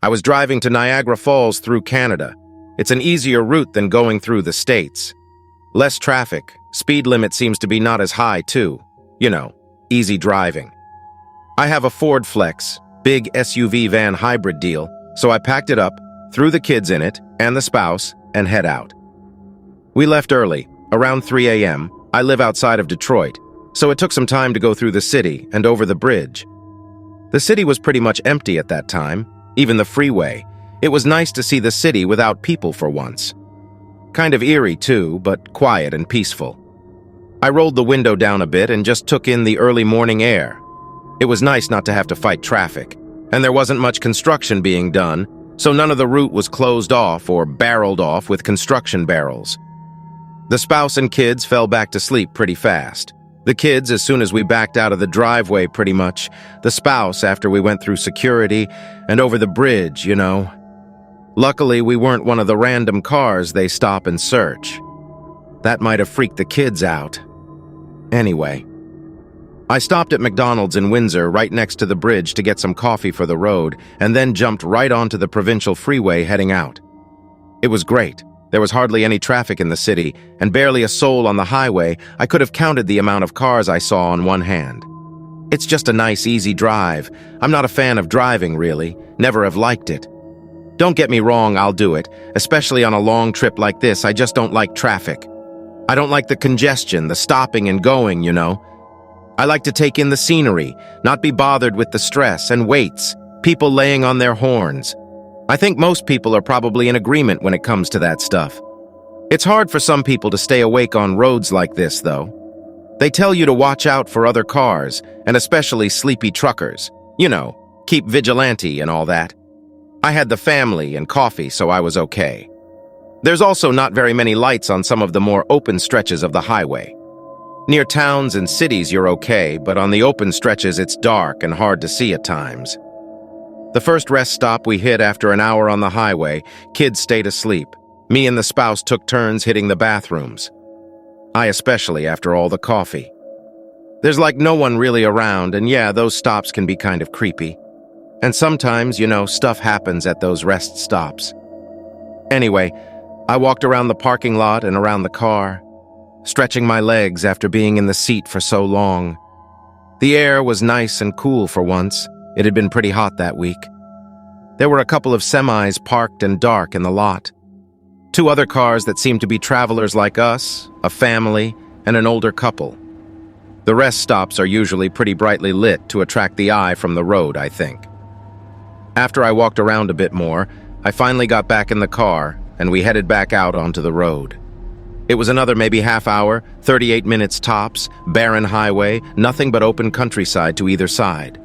I was driving to Niagara Falls through Canada. It's an easier route than going through the States. Less traffic, speed limit seems to be not as high too. You know, easy driving. I have a Ford Flex, big SUV van hybrid deal, so I packed it up, threw the kids in it, and the spouse, and head out. We left early, around 3 a.m. I live outside of Detroit, so it took some time to go through the city and over the bridge. The city was pretty much empty at that time, even the freeway. It was nice to see the city without people for once. Kind of eerie too, but quiet and peaceful. I rolled the window down a bit and just took in the early morning air. It was nice not to have to fight traffic, and there wasn't much construction being done, so none of the route was closed off or barreled off with construction barrels. The spouse and kids fell back to sleep pretty fast. The kids as soon as we backed out of the driveway pretty much. The spouse after we went through security and over the bridge, you know. Luckily, we weren't one of the random cars they stop and search. That might have freaked the kids out. Anyway, I stopped at McDonald's in Windsor right next to the bridge to get some coffee for the road and then jumped right onto the provincial freeway heading out. It was great. There was hardly any traffic in the city and barely a soul on the highway. I could have counted the amount of cars I saw on one hand. It's just a nice, easy drive. I'm not a fan of driving, really. Never have liked it. Don't get me wrong, I'll do it, especially on a long trip like this. I just don't like traffic. I don't like the congestion, the stopping and going, you know. I like to take in the scenery, not be bothered with the stress and waits, people laying on their horns. I think most people are probably in agreement when it comes to that stuff. It's hard for some people to stay awake on roads like this, though. They tell you to watch out for other cars, and especially sleepy truckers. You know, keep vigilante and all that. I had the family and coffee, so I was okay. There's also not very many lights on some of the more open stretches of the highway. Near towns and cities you're okay, but on the open stretches it's dark and hard to see at times. The first rest stop we hit after an hour on the highway, kids stayed asleep. Me and the spouse took turns hitting the bathrooms. I especially after all the coffee. There's like no one really around, and yeah, those stops can be kind of creepy. And sometimes, you know, stuff happens at those rest stops. Anyway, I walked around the parking lot and around the car, stretching my legs after being in the seat for so long. The air was nice and cool for once. It had been pretty hot that week. There were a couple of semis parked and dark in the lot. 2 other cars that seemed to be travelers like us, a family, and an older couple. The rest stops are usually pretty brightly lit to attract the eye from the road, I think. After I walked around a bit more, I finally got back in the car, and we headed back out onto the road. It was another maybe half hour, 38 minutes tops, barren highway, nothing but open countryside to either side.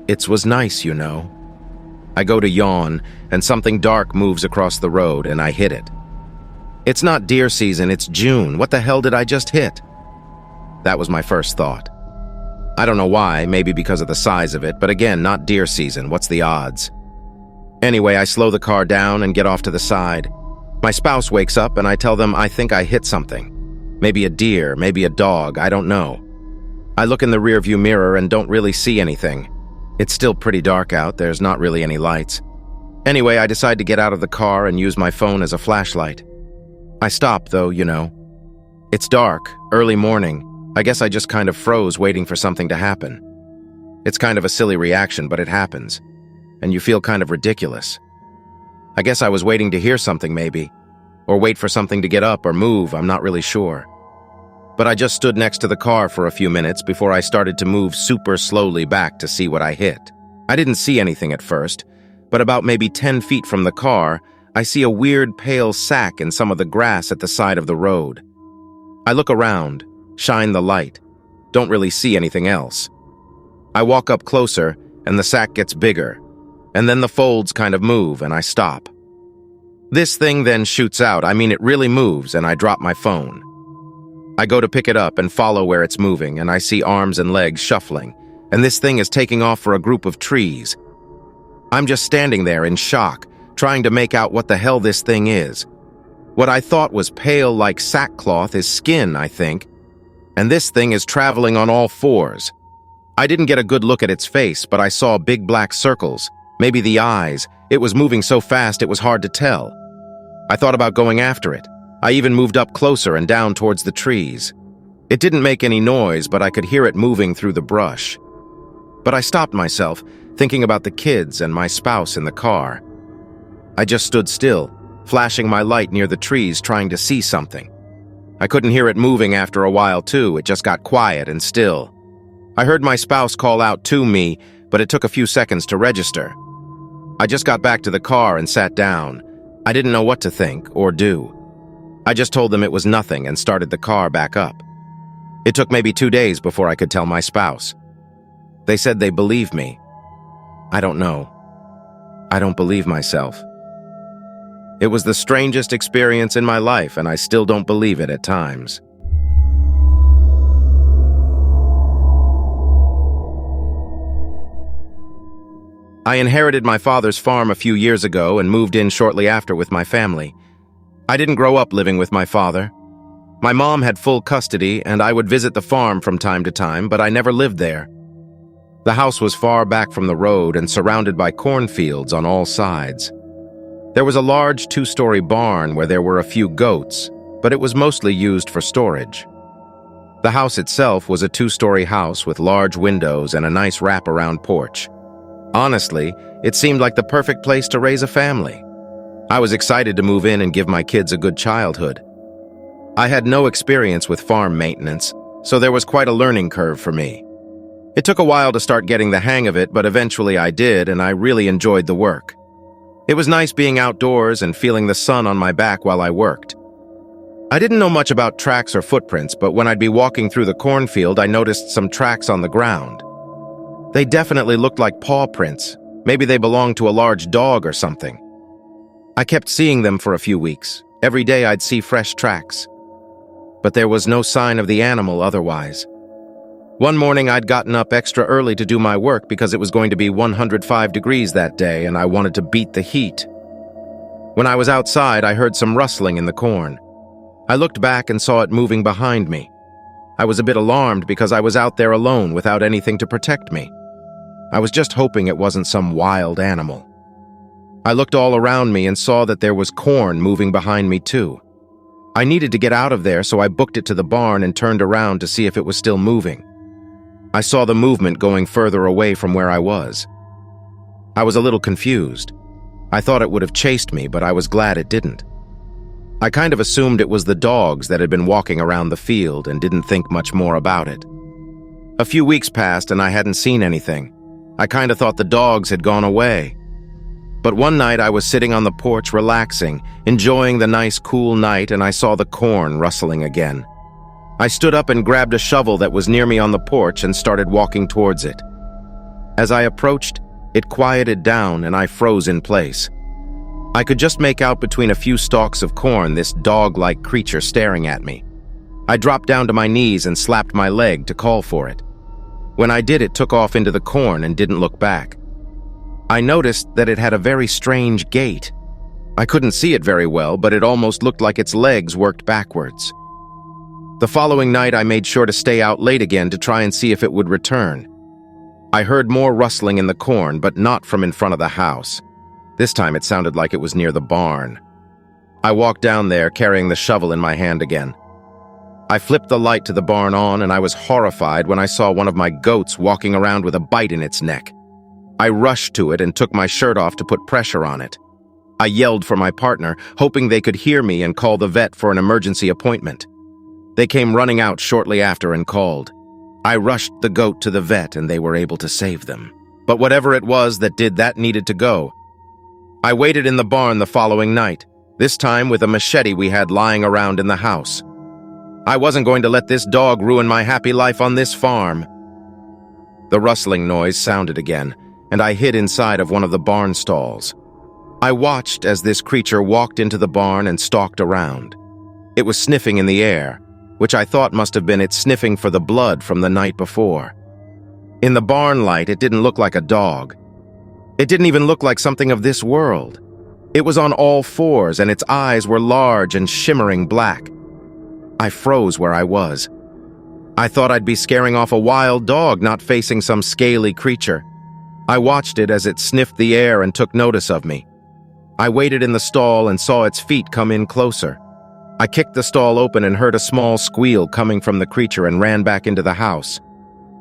It was nice, you know. I go to yawn, and something dark moves across the road, and I hit it. It's not deer season, it's June. What the hell did I just hit? That was my first thought. I don't know why, maybe because of the size of it, but again, not deer season. What's the odds? Anyway, I slow the car down and get off to the side. My spouse wakes up, and I tell them I think I hit something. Maybe a deer, maybe a dog, I don't know. I look in the rearview mirror and don't really see anything. It's still pretty dark out, there's not really any lights. Anyway, I decide to get out of the car and use my phone as a flashlight. I stop, though, you know. It's dark, early morning. I guess I just kind of froze waiting for something to happen. It's kind of a silly reaction, but it happens. And you feel kind of ridiculous. I guess I was waiting to hear something, maybe. Or wait for something to get up or move, I'm not really sure. But I just stood next to the car for a few minutes before I started to move super slowly back to see what I hit. I didn't see anything at first, but about maybe 10 feet from the car, I see a weird pale sack in some of the grass at the side of the road. I look around, shine the light, don't really see anything else. I walk up closer, and the sack gets bigger, and then the folds kind of move, and I stop. This thing then shoots out, I mean it really moves, and I drop my phone. I go to pick it up and follow where it's moving, and I see arms and legs shuffling, and this thing is taking off for a group of trees. I'm just standing there in shock, trying to make out what the hell this thing is. What I thought was pale like sackcloth is skin, I think, and this thing is traveling on all fours. I didn't get a good look at its face, but I saw big black circles, maybe the eyes. It was moving so fast it was hard to tell. I thought about going after it. I even moved up closer and down towards the trees. It didn't make any noise, but I could hear it moving through the brush. But I stopped myself, thinking about the kids and my spouse in the car. I just stood still, flashing my light near the trees, trying to see something. I couldn't hear it moving after a while, too. It just got quiet and still. I heard my spouse call out to me, but it took a few seconds to register. I just got back to the car and sat down. I didn't know what to think or do. I just told them it was nothing and started the car back up. It took maybe 2 days before I could tell my spouse. They said they believed me. I don't know. I don't believe myself. It was the strangest experience in my life, and I still don't believe it at times. I inherited my father's farm a few years ago and moved in shortly after with my family. I didn't grow up living with my father. My mom had full custody, and I would visit the farm from time to time, but I never lived there. The house was far back from the road and surrounded by cornfields on all sides. There was a large 2-story barn where there were a few goats, but it was mostly used for storage. The house itself was a 2-story house with large windows and a nice wrap-around porch. Honestly, it seemed like the perfect place to raise a family. I was excited to move in and give my kids a good childhood. I had no experience with farm maintenance, so there was quite a learning curve for me. It took a while to start getting the hang of it, but eventually I did, and I really enjoyed the work. It was nice being outdoors and feeling the sun on my back while I worked. I didn't know much about tracks or footprints, but when I'd be walking through the cornfield, I noticed some tracks on the ground. They definitely looked like paw prints. Maybe they belonged to a large dog or something. I kept seeing them for a few weeks. Every day I'd see fresh tracks. But there was no sign of the animal otherwise. One morning I'd gotten up extra early to do my work because it was going to be 105 degrees that day and I wanted to beat the heat. When I was outside, I heard some rustling in the corn. I looked back and saw it moving behind me. I was a bit alarmed because I was out there alone without anything to protect me. I was just hoping it wasn't some wild animal. I looked all around me and saw that there was corn moving behind me too. I needed to get out of there, so I booked it to the barn and turned around to see if it was still moving. I saw the movement going further away from where I was. I was a little confused. I thought it would have chased me, but I was glad it didn't. I kind of assumed it was the dogs that had been walking around the field and didn't think much more about it. A few weeks passed and I hadn't seen anything. I kind of thought the dogs had gone away. But one night I was sitting on the porch relaxing, enjoying the nice cool night, and I saw the corn rustling again. I stood up and grabbed a shovel that was near me on the porch and started walking towards it. As I approached, it quieted down and I froze in place. I could just make out between a few stalks of corn this dog-like creature staring at me. I dropped down to my knees and slapped my leg to call for it. When I did, it took off into the corn and didn't look back. I noticed that it had a very strange gait. I couldn't see it very well, but it almost looked like its legs worked backwards. The following night, I made sure to stay out late again to try and see if it would return. I heard more rustling in the corn, but not from in front of the house. This time it sounded like it was near the barn. I walked down there, carrying the shovel in my hand again. I flipped the light to the barn on, and I was horrified when I saw one of my goats walking around with a bite in its neck. I rushed to it and took my shirt off to put pressure on it. I yelled for my partner, hoping they could hear me and call the vet for an emergency appointment. They came running out shortly after and called. I rushed the goat to the vet and they were able to save them. But whatever it was that did that needed to go. I waited in the barn the following night, this time with a machete we had lying around in the house. I wasn't going to let this dog ruin my happy life on this farm. The rustling noise sounded again, and I hid inside of one of the barn stalls. I watched as this creature walked into the barn and stalked around. It was sniffing in the air, which I thought must have been it sniffing for the blood from the night before. In the barn light, it didn't look like a dog. It didn't even look like something of this world. It was on all fours, and its eyes were large and shimmering black. I froze where I was. I thought I'd be scaring off a wild dog, not facing some scaly creature. I watched it as it sniffed the air and took notice of me. I waited in the stall and saw its feet come in closer. I kicked the stall open and heard a small squeal coming from the creature and ran back into the house.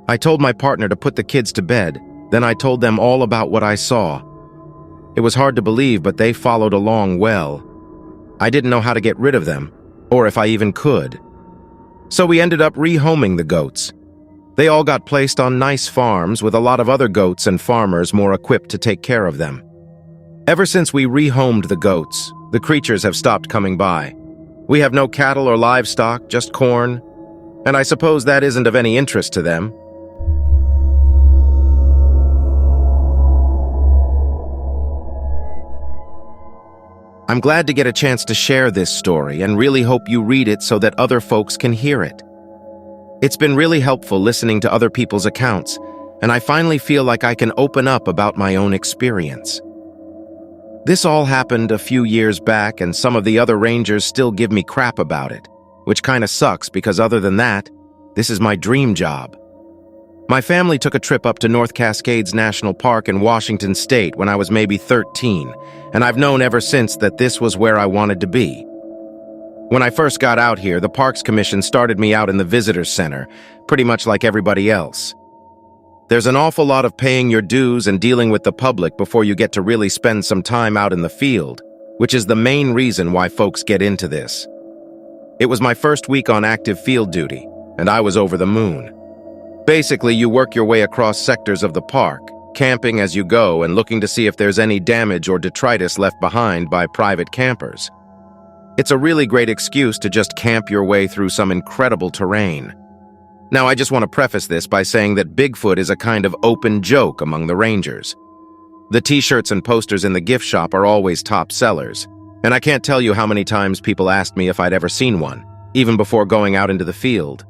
I told my partner to put the kids to bed, then I told them all about what I saw. It was hard to believe, but they followed along well. I didn't know how to get rid of them, or if I even could. So we ended up rehoming the goats. They all got placed on nice farms with a lot of other goats and farmers more equipped to take care of them. Ever since we rehomed the goats, the creatures have stopped coming by. We have no cattle or livestock, just corn, and I suppose that isn't of any interest to them. I'm glad to get a chance to share this story and really hope you read it so that other folks can hear it. It's been really helpful listening to other people's accounts, and I finally feel like I can open up about my own experience. This all happened a few years back, and some of the other rangers still give me crap about it, which kinda sucks because other than that, this is my dream job. My family took a trip up to North Cascades National Park in Washington State when I was maybe 13, and I've known ever since that this was where I wanted to be. When I first got out here, the Parks Commission started me out in the visitor center, pretty much like everybody else. There's an awful lot of paying your dues and dealing with the public before you get to really spend some time out in the field, which is the main reason why folks get into this. It was my first week on active field duty, and I was over the moon. Basically, you work your way across sectors of the park, camping as you go and looking to see if there's any damage or detritus left behind by private campers. It's a really great excuse to just camp your way through some incredible terrain. Now, I just want to preface this by saying that Bigfoot is a kind of open joke among the rangers. The t-shirts and posters in the gift shop are always top sellers, and I can't tell you how many times people asked me if I'd ever seen one, even before going out into the field.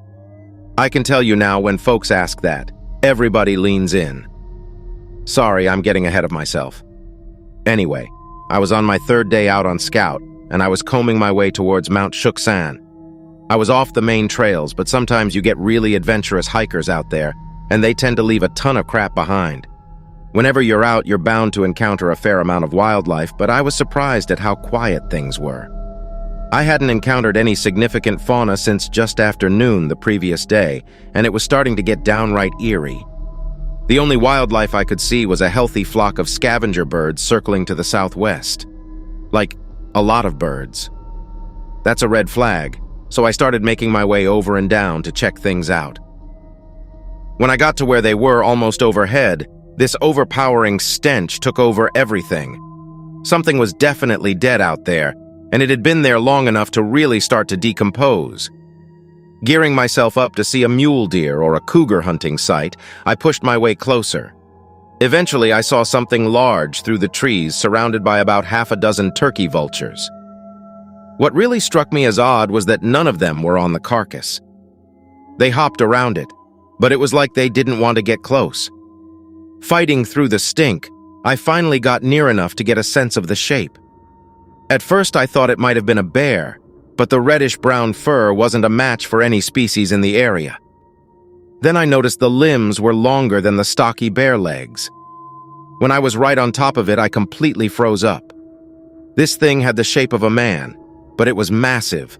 I can tell you now, when folks ask that, everybody leans in. Sorry, I'm getting ahead of myself. Anyway, I was on my third day out on scout, and I was combing my way towards Mount Shuksan. I was off the main trails, but sometimes you get really adventurous hikers out there, and they tend to leave a ton of crap behind. Whenever you're out, you're bound to encounter a fair amount of wildlife, but I was surprised at how quiet things were. I hadn't encountered any significant fauna since just after noon the previous day, and it was starting to get downright eerie. The only wildlife I could see was a healthy flock of scavenger birds circling to the southwest. Like, a lot of birds. That's a red flag, so I started making my way over and down to check things out. When I got to where they were, almost overhead, this overpowering stench took over everything. Something was definitely dead out there, and it had been there long enough to really start to decompose. Gearing myself up to see a mule deer or a cougar hunting site, I pushed my way closer. Eventually, I saw something large through the trees, surrounded by about half a dozen turkey vultures. What really struck me as odd was that none of them were on the carcass. They hopped around it, but it was like they didn't want to get close. Fighting through the stink, I finally got near enough to get a sense of the shape. At first, I thought it might have been a bear, but the reddish-brown fur wasn't a match for any species in the area. Then I noticed the limbs were longer than the stocky bear legs. When I was right on top of it, I completely froze up. This thing had the shape of a man, but it was massive.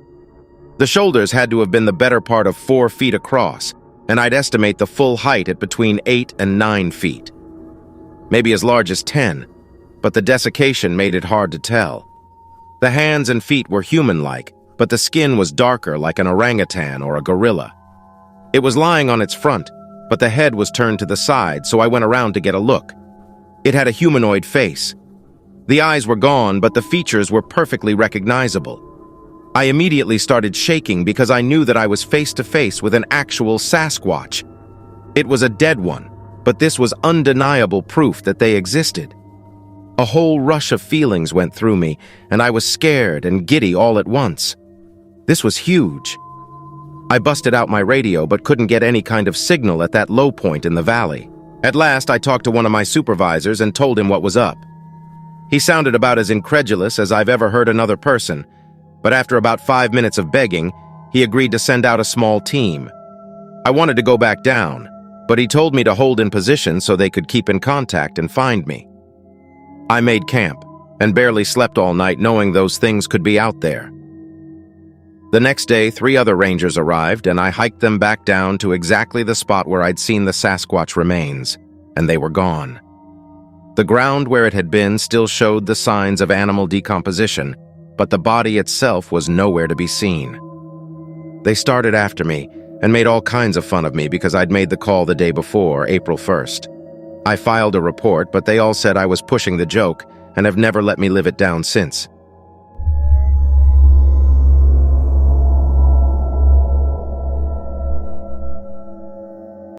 The shoulders had to have been the better part of 4 feet across, and I'd estimate the full height at between 8 and 9 feet. Maybe as large as 10, but the desiccation made it hard to tell. The hands and feet were human-like, but the skin was darker like an orangutan or a gorilla. It was lying on its front, but the head was turned to the side, so I went around to get a look. It had a humanoid face. The eyes were gone, but the features were perfectly recognizable. I immediately started shaking because I knew that I was face to face with an actual Sasquatch. It was a dead one, but this was undeniable proof that they existed. A whole rush of feelings went through me, and I was scared and giddy all at once. This was huge. I busted out my radio but couldn't get any kind of signal at that low point in the valley. At last, I talked to one of my supervisors and told him what was up. He sounded about as incredulous as I've ever heard another person, but after about 5 minutes of begging, he agreed to send out a small team. I wanted to go back down, but he told me to hold in position so they could keep in contact and find me. I made camp and barely slept all night knowing those things could be out there. The next day, 3 other rangers arrived, and I hiked them back down to exactly the spot where I'd seen the Sasquatch remains, and they were gone. The ground where it had been still showed the signs of animal decomposition, but the body itself was nowhere to be seen. They started after me and made all kinds of fun of me because I'd made the call the day before, April 1st. I filed a report, but they all said I was pushing the joke and have never let me live it down since.